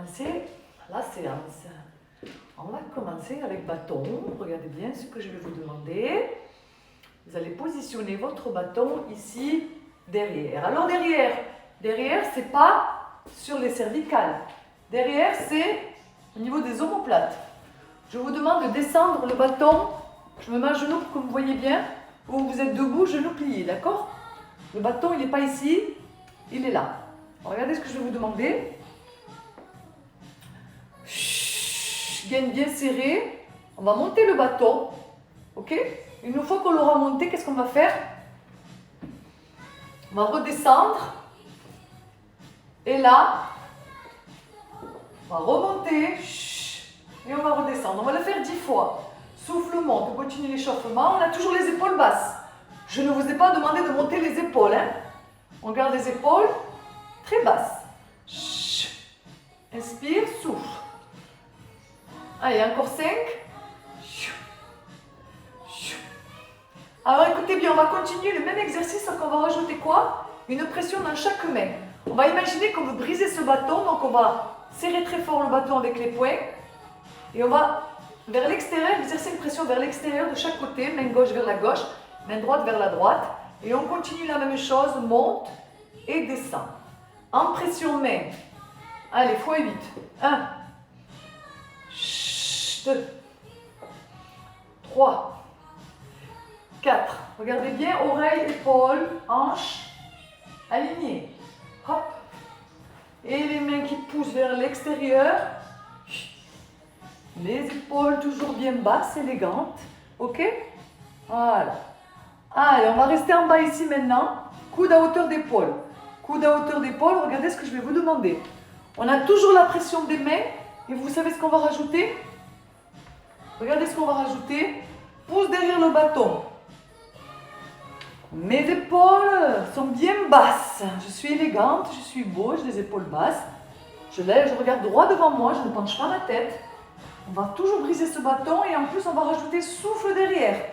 commencer la séance. On va commencer avec bâton. Regardez bien ce que je vais vous demander. Vous allez positionner votre bâton ici, derrière. Alors derrière, c'est pas sur les cervicales. Derrière, c'est au niveau des omoplates. Je vous demande de descendre le bâton. Je me mets à genoux pour que vous voyez bien. Où vous êtes debout, genoux pliés, d'accord? Le bâton, il n'est pas ici, il est là. Regardez ce que je vais vous demander. Gaine bien serré. On va monter le bâton. Ok? Une fois qu'on l'aura monté, qu'est-ce qu'on va faire? On va redescendre. Et là, on va remonter. Et on va redescendre. On va le faire 10 fois. Souffle, monte. On continue l'échauffement. On a toujours les épaules basses. Je ne vous ai pas demandé de monter les épaules. Hein? On garde les épaules très basses. Inspire, souffle. Allez, encore 5. Alors écoutez bien, on va continuer le même exercice, sauf qu'on va rajouter quoi? Une pression dans chaque main. On va imaginer qu'on veut briser ce bâton, donc on va serrer très fort le bâton avec les poings. Et on va vers l'extérieur, exercer une pression vers l'extérieur de chaque côté, main gauche vers la gauche, main droite vers la droite. Et on continue la même chose, monte et descend. En pression main. Allez, x8. 1. 2. 3. 4. Regardez bien, oreilles, épaules, hanches, alignées. Hop. Et les mains qui poussent vers l'extérieur. Les épaules toujours bien basses, élégantes. Ok? Voilà. Allez, on va rester en bas ici maintenant. Coude à hauteur d'épaule. Coude à hauteur d'épaule, regardez ce que je vais vous demander. On a toujours la pression des mains. Et vous savez ce qu'on va rajouter? Regardez ce qu'on va rajouter. Pouce derrière le bâton. Mes épaules sont bien basses. Je suis élégante, je suis beau, j'ai les épaules basses. Je lève, je regarde droit devant moi, je ne penche pas ma tête. On va toujours briser ce bâton et en plus on va rajouter souffle derrière.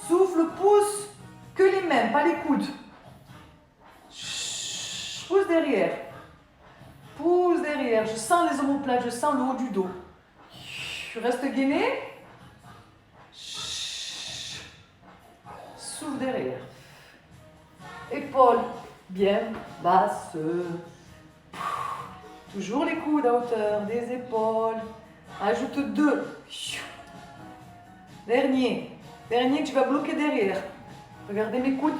Souffle, pouce, que les mains, pas les coudes. Pouce derrière. Pouce derrière. Je sens les omoplates, je sens le haut du dos. Je reste gainé. Souffle derrière. Épaules bien basses. Toujours les coudes à hauteur des épaules. Ajoute 2. Dernier. Dernier, tu vas bloquer derrière. Regardez mes coudes.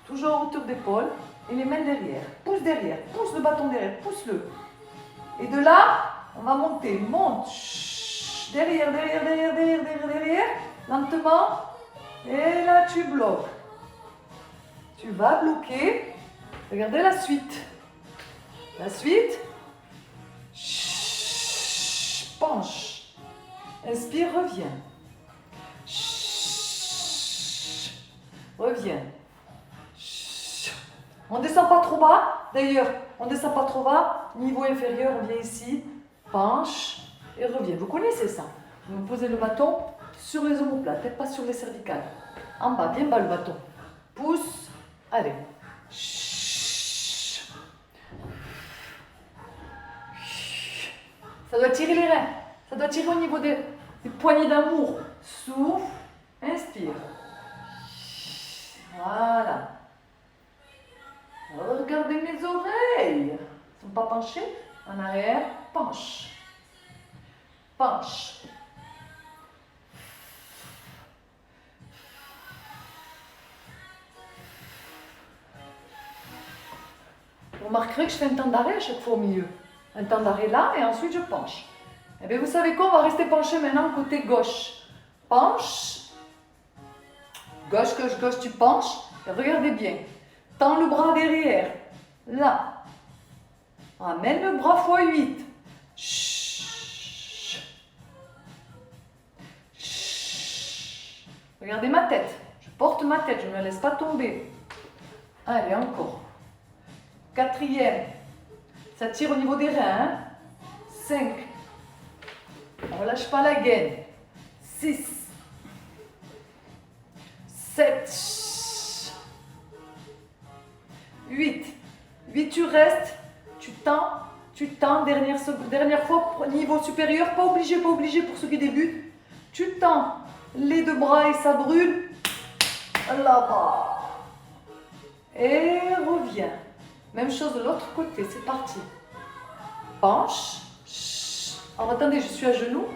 Toujours à hauteur d'épaule. Et les mains derrière. Pousse derrière. Pousse le bâton derrière. Pousse-le. Et de là, on va monter. Monte. Derrière, derrière, derrière, derrière, derrière, derrière. Lentement. Et là, tu bloques. Tu vas bloquer. Regardez la suite. La suite. Penche. Inspire, reviens. Reviens. On ne descend pas trop bas. D'ailleurs, on ne descend pas trop bas. Niveau inférieur, on vient ici. Penche et reviens. Vous connaissez ça. Vous posez le bâton sur les omoplates, peut-être pas sur les cervicales. En bas, bien bas le bâton. Pousse. Allez. Ça doit tirer les reins. Ça doit tirer au niveau des poignées d'amour. Souffle. Inspire. Voilà. Regardez mes oreilles. Elles ne sont pas penchées. En arrière. Penche. Penche. Vous remarquerez que je fais un temps d'arrêt à chaque fois au milieu. Un temps d'arrêt là et ensuite je penche. Et bien vous savez quoi, on va rester penché maintenant côté gauche. Penche. Gauche, gauche, gauche, tu penches. Et regardez bien. Tends le bras derrière. Là. Amène le bras x8. Regardez ma tête. Je porte ma tête, je ne me laisse pas tomber. Allez, encore. 4e. Ça tire au niveau des reins. 5. On ne relâche pas la gaine. 6. 7. 8. 8, tu restes. Tu tends. Tu tends, dernière fois, niveau supérieur, pas obligé pour ceux qui débutent. Tu tends les deux bras et ça brûle. Là-bas. Et reviens. Même chose de l'autre côté, c'est parti. Penche. Alors attendez, je suis à genoux.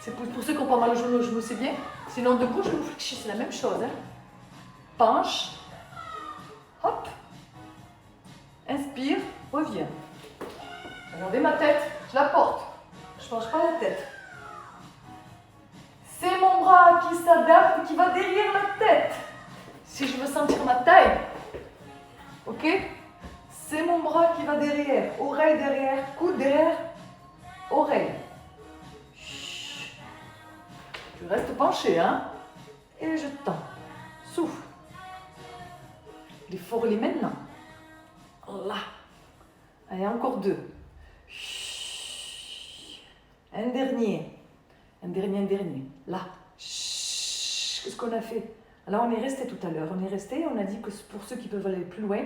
C'est pour ceux qui ont pas mal au genou, c'est bien. Sinon, debout, genou fléchi, c'est la même chose. Hein. Penche. Hop. Inspire, reviens. Regardez ma tête, je la porte. Je ne penche pas la tête. C'est mon bras qui s'adapte et qui va derrière la tête. Si je veux sentir ma taille, ok? C'est mon bras qui va derrière, oreille derrière, coude derrière, oreille. Tu restes penché, hein? Et je tends. Souffle. L'effort, il est maintenant. Là. Allez, encore 2. Un dernier. Là. Qu'est-ce qu'on a fait? Là, on est resté tout à l'heure. On a dit que pour ceux qui peuvent aller plus loin,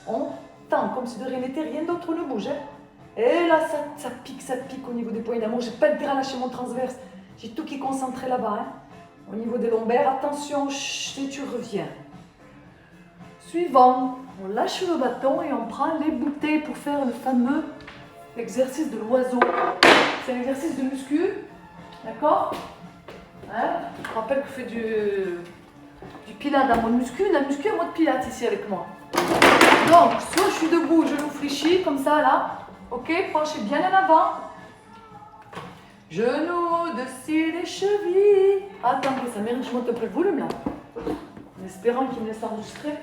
on tend comme si de rien n'était, rien d'autre ne bouge. Hein. Et là, ça pique au niveau des poignées d'amour. J'ai pas intérêt à lâcher mon transverse. J'ai tout qui est concentré là-bas. Hein. Au niveau des lombaires, attention, et tu reviens. Suivant, on lâche le bâton et on prend les bouteilles pour faire le fameux exercice de l'oiseau. C'est un exercice de muscu, d'accord? Hein? Je te rappelle que je fais du pilates dans mon muscu. La muscu est en mode pilates ici avec moi. Donc, soit je suis debout, genou fléchi, comme ça là. Ok, penchez bien en avant. Genoux dessus les chevilles. Attendez, ça mérite que je monte un peu le volume là. En espérant qu'il me laisse enregistrer.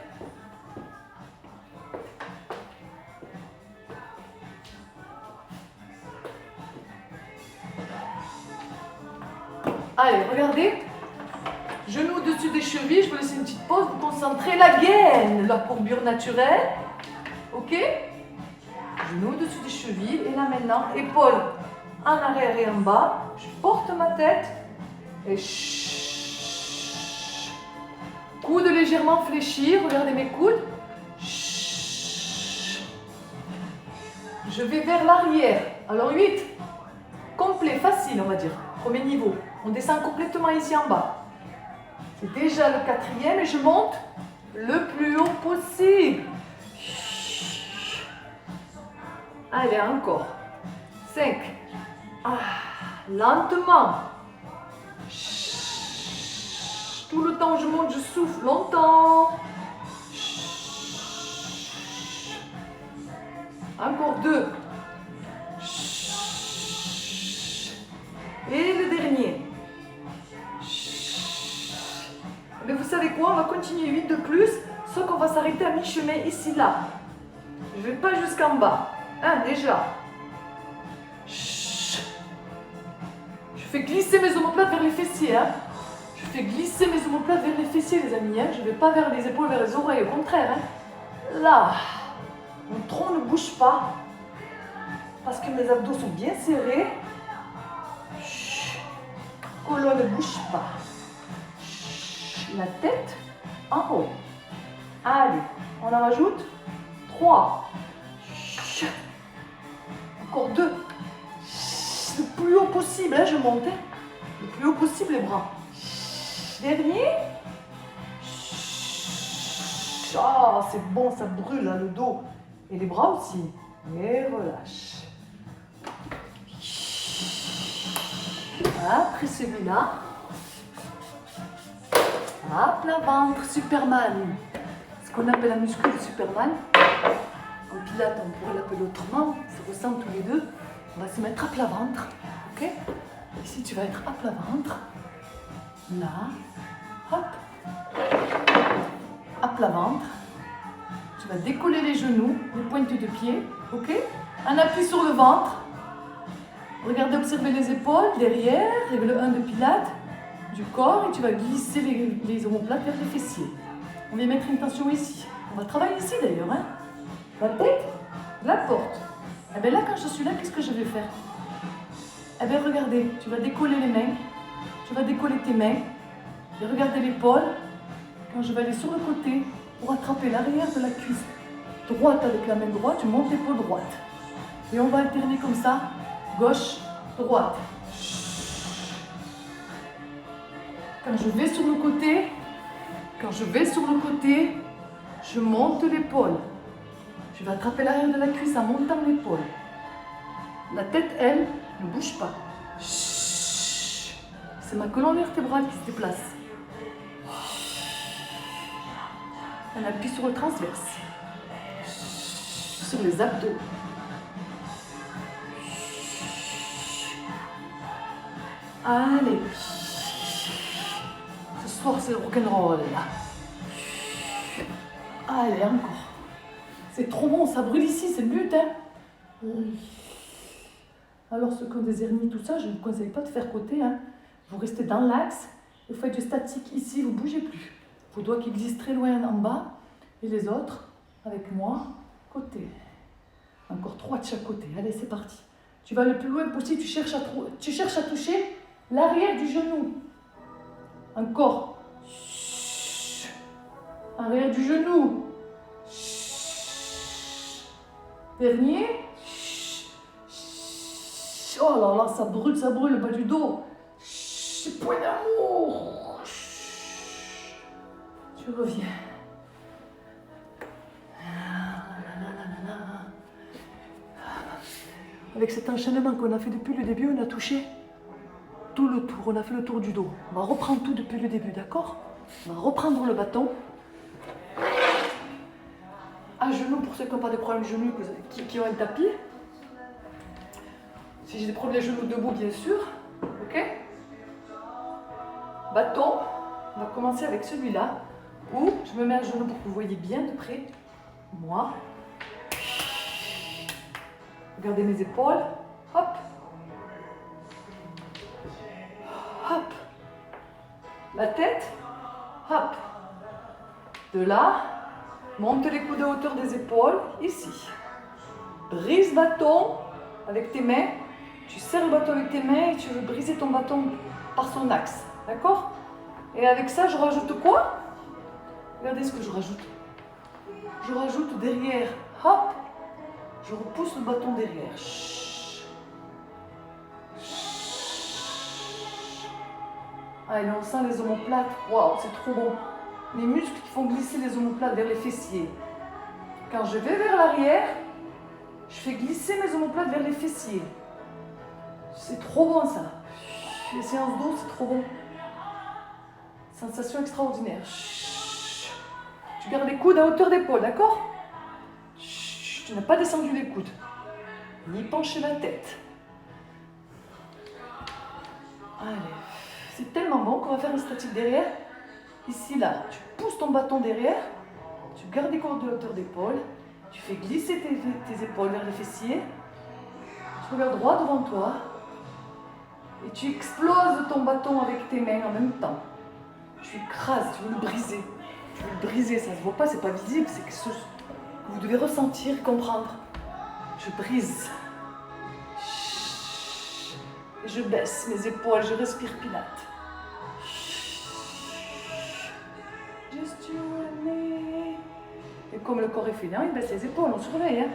Allez, regardez. Genoux au-dessus des chevilles, je vous laisse une petite pause pour concentrer la gaine, la courbure naturelle. Ok? Genoux au-dessus des chevilles. Et là maintenant, épaules en arrière et en bas. Je porte ma tête. Et coudes légèrement fléchis. Regardez mes coudes. Je vais vers l'arrière. Alors 8. Complet, facile on va dire. Premier niveau. On descend complètement ici en bas. C'est déjà le 4e et je monte le plus haut possible. Allez, encore. 5. Lentement. Tout le temps je monte, je souffle longtemps. Encore 2. Et le dernier. Mais vous savez quoi? On va continuer 8 de plus, sauf qu'on va s'arrêter à mi-chemin ici, là. Je ne vais pas jusqu'en bas. Déjà. Je fais glisser mes omoplates vers les fessiers. Hein. Je fais glisser mes omoplates vers les fessiers, les amis. Hein. Je ne vais pas vers les épaules, vers les oreilles, au contraire. Hein. Là. Mon tronc ne bouge pas. Parce que mes abdos sont bien serrés. Colonne ne bouge pas. La tête en haut. Allez, on en rajoute 3. Encore 2. Le plus haut possible, hein, je monte. Hein. Le plus haut possible les bras. Dernier. Ah, c'est bon, ça brûle là, le dos. Et les bras aussi. Et relâche. Après celui-là. À plat ventre, Superman. Ce qu'on appelle la muscu Superman. En pilates, on pourrait l'appeler autrement. Ça ressemble tous les deux. On va se mettre à plat ventre. Ok? Ici, tu vas être à plat ventre. Là. Hop. À plat ventre. Tu vas décoller les genoux, les pointes de pied. Ok? Un appui sur le ventre. Regardez, observez les épaules, derrière. Règle 1 de pilates. Du corps et tu vas glisser les omoplates vers les fessiers. On va mettre une tension ici. On va travailler ici d'ailleurs. Hein. La tête, la porte. Et bien là, quand je suis là, qu'est-ce que je vais faire? Eh bien, regardez, tu vas décoller les mains. Tu vas décoller tes mains. Et regardez l'épaule. Quand je vais aller sur le côté pour attraper l'arrière de la cuisse droite avec la main droite, tu montes l'épaule droite. Et on va alterner comme ça, gauche, droite. Quand je vais sur le côté, je monte l'épaule. Je vais attraper l'arrière de la cuisse en montant l'épaule. La tête, elle, ne bouge pas. C'est ma colonne vertébrale qui se déplace. On appuie sur le transverse, sur les abdos. Allez. Ce soir, c'est le rock'n'roll. Allez, encore. C'est trop bon, ça brûle ici, c'est le but, hein. Alors, ceux qui ont des hernies, tout ça, je ne vous conseille pas de faire côté, hein. Vous restez dans l'axe, vous faites du statique ici, vous ne bougez plus. Vos doigts qui glissent très loin en bas, et les autres, avec moi, côté. Encore 3 de chaque côté. Allez, c'est parti. Tu vas le plus loin possible, tu cherches à toucher l'arrière du genou. Encore. Arrière du genou. Dernier. Oh là là, ça brûle le bas du dos. Point d'amour. Tu reviens. Avec cet enchaînement qu'on a fait depuis le début, on a touché tout le tour. On a fait le tour du dos. On va reprendre tout depuis le début, d'accord? On va reprendre le bâton. À genoux, pour ceux qui n'ont pas de problème de genoux, qui ont un tapis. Si j'ai des problèmes de genoux, debout, bien sûr. Ok? Bâton. On va commencer avec celui-là, où je me mets à genoux pour que vous voyez bien de près moi. Regardez mes épaules. Hop. Hop. La tête. Hop. De là, monte les coudes à hauteur des épaules, ici. Brise bâton avec tes mains. Tu serres le bâton avec tes mains et tu veux briser ton bâton par son axe. D'accord? Et avec ça, je rajoute quoi? Regardez ce que je rajoute. Je rajoute derrière. Hop. Je repousse le bâton derrière. Chut. Chut. Allez, on sent les omoplates. Waouh, c'est trop bon. Les muscles qui font glisser les omoplates vers les fessiers. Quand je vais vers l'arrière, je fais glisser mes omoplates vers les fessiers. C'est trop bon ça. Les séances d'eau, c'est trop bon. Sensation extraordinaire. Chut. Tu gardes les coudes à hauteur d'épaule, d'accord? Tu n'as pas descendu les coudes, ni penché la tête. Allez, c'est tellement bon qu'on va faire une statique derrière. Ici, là, tu pousses ton bâton derrière, tu gardes les coudes de hauteur d'épaule, tu fais glisser tes épaules vers les fessiers, tu regardes droit devant toi et tu exploses ton bâton avec tes mains en même temps. Tu écrases, tu veux le briser. Tu veux le briser, ça ne se voit pas, c'est pas visible, c'est quelque chose que vous devez ressentir, comprendre. Je brise. Et je baisse mes épaules, je respire Pilate. Just you and me. Et comme le corps est fainéant, il baisse les épaules, on surveille. Hein.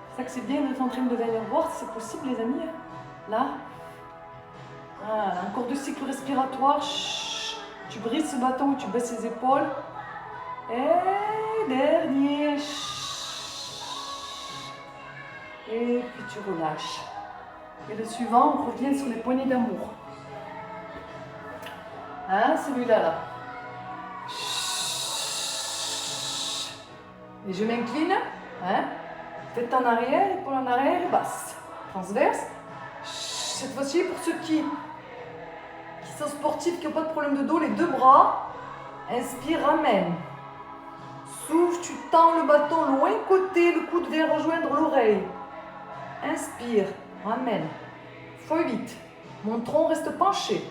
C'est ça que c'est bien d'être en train de venir voir si c'est possible, les amis. Hein. Là. Voilà, encore 2 cycles respiratoires. Tu brises ce bâton, tu baisses les épaules. Et dernier. Et puis tu relâches. Et le suivant, on revient sur les poignées d'amour. Hein, celui-là, là. Et je m'incline. Hein. Tête en arrière, épaule en arrière et basse. Transverse. Cette fois-ci, pour ceux qui sont sportifs, qui n'ont pas de problème de dos, les 2 bras. Inspire, ramène. Souffle, tu tends le bâton loin côté, le coude vient rejoindre l'oreille. Inspire, ramène. x8. Mon tronc reste penché.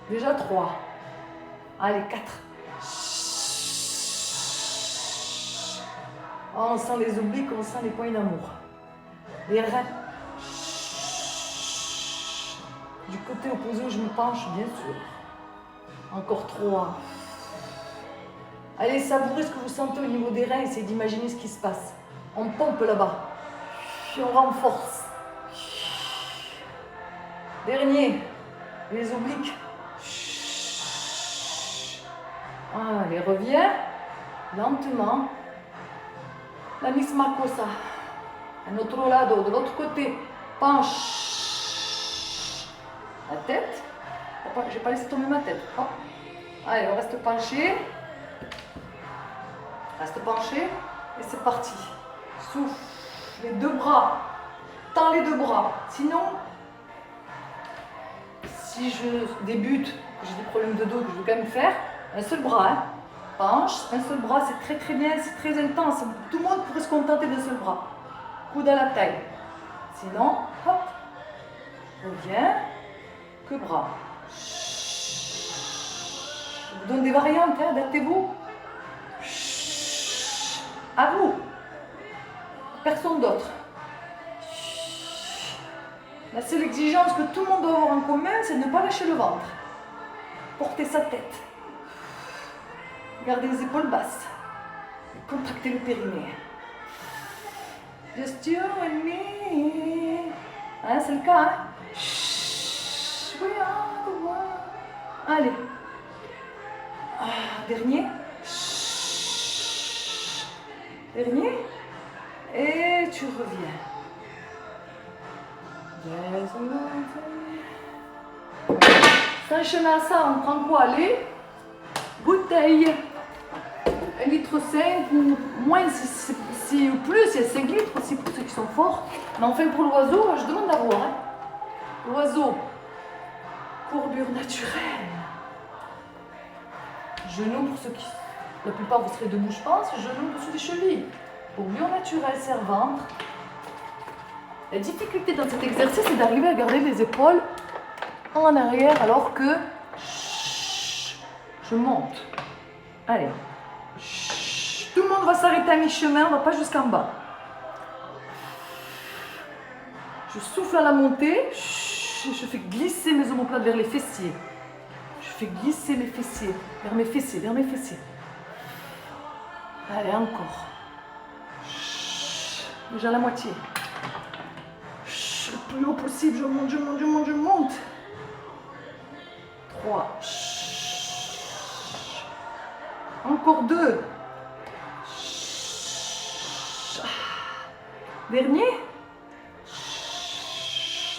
Déjà 3. Allez, 4. Oh, on sent les obliques, on sent les poignées d'amour. Les reins. Du côté opposé où je me penche, bien sûr. Encore 3. Allez, savourez ce que vous sentez au niveau des reins, essayez d'imaginer ce qui se passe. On pompe là-bas. Puis on renforce. Dernier, les obliques. Allez, reviens. Lentement. La misma cosa. Un autre lado, de l'autre côté. Penche. La tête. J'ai pas laissé tomber ma tête. Hop. Allez, on reste penché. Reste penché. Et c'est parti. Souffle. Les deux bras. Tends les deux bras. Sinon, si je débute, que j'ai des problèmes de dos, que je veux quand même faire, un seul bras. Hein. Penche, un seul bras, c'est très très bien, c'est très intense. Tout le monde pourrait se contenter d'un seul bras. Coude à la taille. Sinon, hop, reviens, que bras. Je vous donne des variantes, hein, adaptez-vous. À vous. Personne d'autre. La seule exigence que tout le monde doit avoir en commun, c'est de ne pas lâcher le ventre. Porter sa tête. Gardez les épaules basses. Contractez le périnée. Just you and me. Hein, c'est le cas, hein? We are the world. Allez. Dernier. Dernier. Et tu reviens. S'enchaîner à ça, on prend quoi? Les bouteilles. 1,5 litre ou moins si ou plus, il y a 5 litres aussi pour ceux qui sont forts. Mais enfin pour l'oiseau, je demande d'avoir. Hein. L'oiseau, courbure naturelle. Genoux pour ceux qui, la plupart vous serez debout je pense, genoux au-dessus des chevilles. Courbure naturelle, serre-ventre. La difficulté dans cet exercice, c'est d'arriver à garder les épaules en arrière alors que je monte. Allez. Tout le monde va s'arrêter à mi-chemin, on ne va pas jusqu'en bas. Je souffle à la montée, je fais glisser mes omoplates vers les fessiers. Je fais glisser mes fessiers, vers mes fessiers, vers mes fessiers. Allez, encore. Déjà la moitié. Le plus haut possible, je monte, je monte, je monte, je monte. 3. Encore 2. Dernier.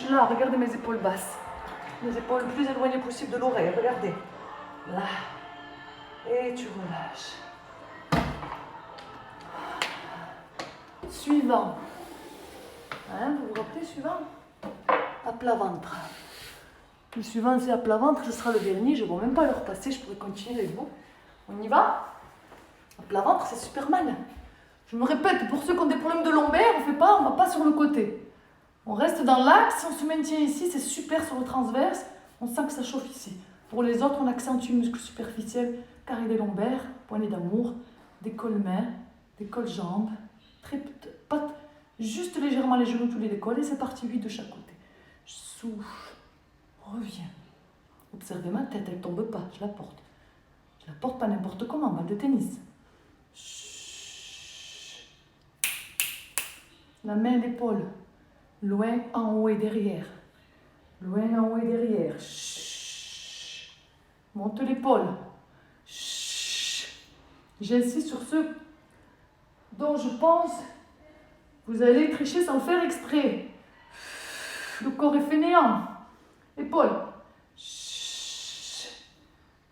Là, regardez mes épaules basses. Les épaules le plus éloignées possible de l'oreille. Regardez. Là. Et tu relâches. Suivant. Hein, vous vous rappelez, suivant? À plat ventre. Le suivant, c'est à plat ventre. Ce sera le dernier. Je ne vais même pas le repasser. Je pourrais continuer avec vous. On y va? À plat ventre, c'est super mal. Je me répète, pour ceux qui ont des problèmes de lombaire, on ne va pas sur le côté. On reste dans l'axe, on se maintient ici, c'est super sur le transverse. On sent que ça chauffe ici. Pour les autres, on accentue muscle superficiel, carré des lombaires, poignée d'amour, décolle main, décolle jambes, pas, juste légèrement les genoux tous les décolles et c'est parti 8 de chaque côté. Je souffle, reviens. Observez ma tête, elle ne tombe pas, je la porte. Je la porte pas n'importe comment, balle de tennis. La main, l'épaule, loin, en haut et derrière. Loin, en haut et derrière. Monte l'épaule. J'insiste sur ce dont je pense vous allez tricher sans faire exprès. Le corps est fainéant. Épaule.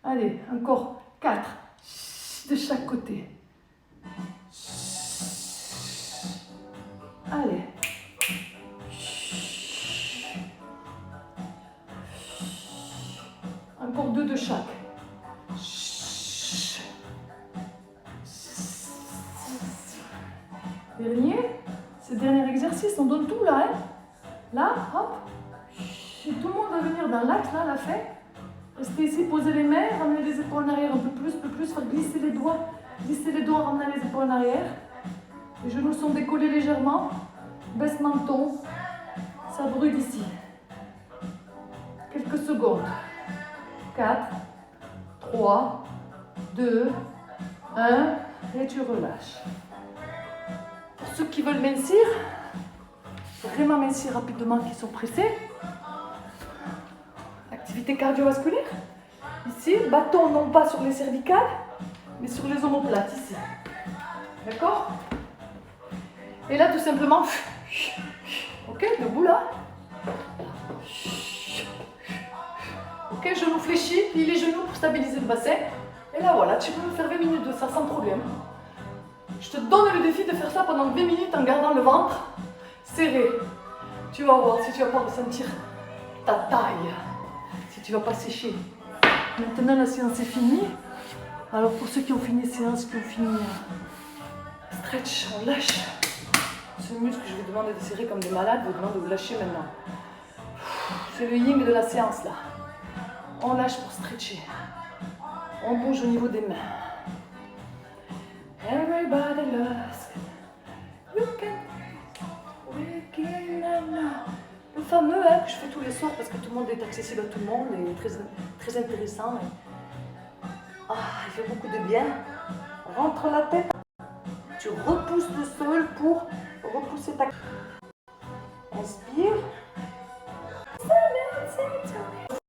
Allez, encore 4 de chaque côté. Allez. Encore 2 de chaque. Dernier. C'est le dernier exercice. On donne tout là. Hein. Là, hop. Et tout le monde va venir dans l'axe, là, la fin. Restez ici, posez les mains, ramenez les épaules en arrière un peu plus, faire glisser les doigts, ramenez les épaules en arrière. Les genoux sont décollés légèrement, baisse menton, ça brûle ici. Quelques secondes. 4, 3, 2, 1 et tu relâches. Pour ceux qui veulent mincir, vraiment mincir rapidement, qui sont pressés, activité cardiovasculaire. Ici, bâton non pas sur les cervicales, mais sur les omoplates ici. D'accord? Et là, tout simplement, ok, debout là. Ok, genoux fléchis, plie les genoux pour stabiliser le bassin. Et là, voilà, tu peux me faire 20 minutes de ça sans problème. Je te donne le défi de faire ça pendant 20 minutes en gardant le ventre serré. Tu vas voir si tu vas pas ressentir ta taille, si tu vas pas sécher. Maintenant, la séance est finie. Alors, pour ceux qui ont fini séance, qui ont fini stretch, on lâche. Ce muscle que je vous demande de serrer comme des malades, je vous demande de vous lâcher maintenant. C'est le yin de la séance là. On lâche pour stretcher. On bouge au niveau des mains. Everybody loves you can le fameux que je fais tous les soirs parce que tout le monde est accessible à tout le monde et très, très intéressant. Ah, il fait beaucoup de bien. Rentre la tête. Tu repousses le sol pour repousser ta... Inspire.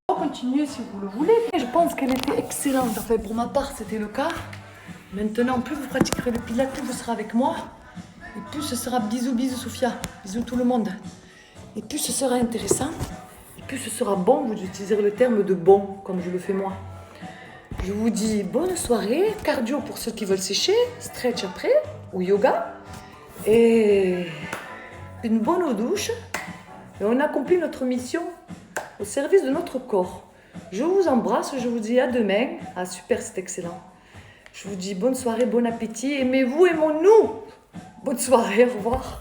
On va continuer si vous le voulez. Je pense qu'elle était excellente. Enfin, pour ma part, c'était le cas. Maintenant, plus vous pratiquerez le pilates, plus vous serez avec moi. Et plus ce sera bisous, bisous Sophia. Bisous tout le monde. Et plus ce sera intéressant. Et plus ce sera bon. Vous utiliserez le terme de bon, comme je le fais moi. Je vous dis bonne soirée. Cardio pour ceux qui veulent sécher. Stretch après. Ou yoga. Et une bonne eau douche. Et on accomplit notre mission au service de notre corps. Je vous embrasse. Je vous dis à demain. Ah super, c'est excellent. Je vous dis bonne soirée, bon appétit. Aimez-vous, aimons-nous. Bonne soirée, au revoir.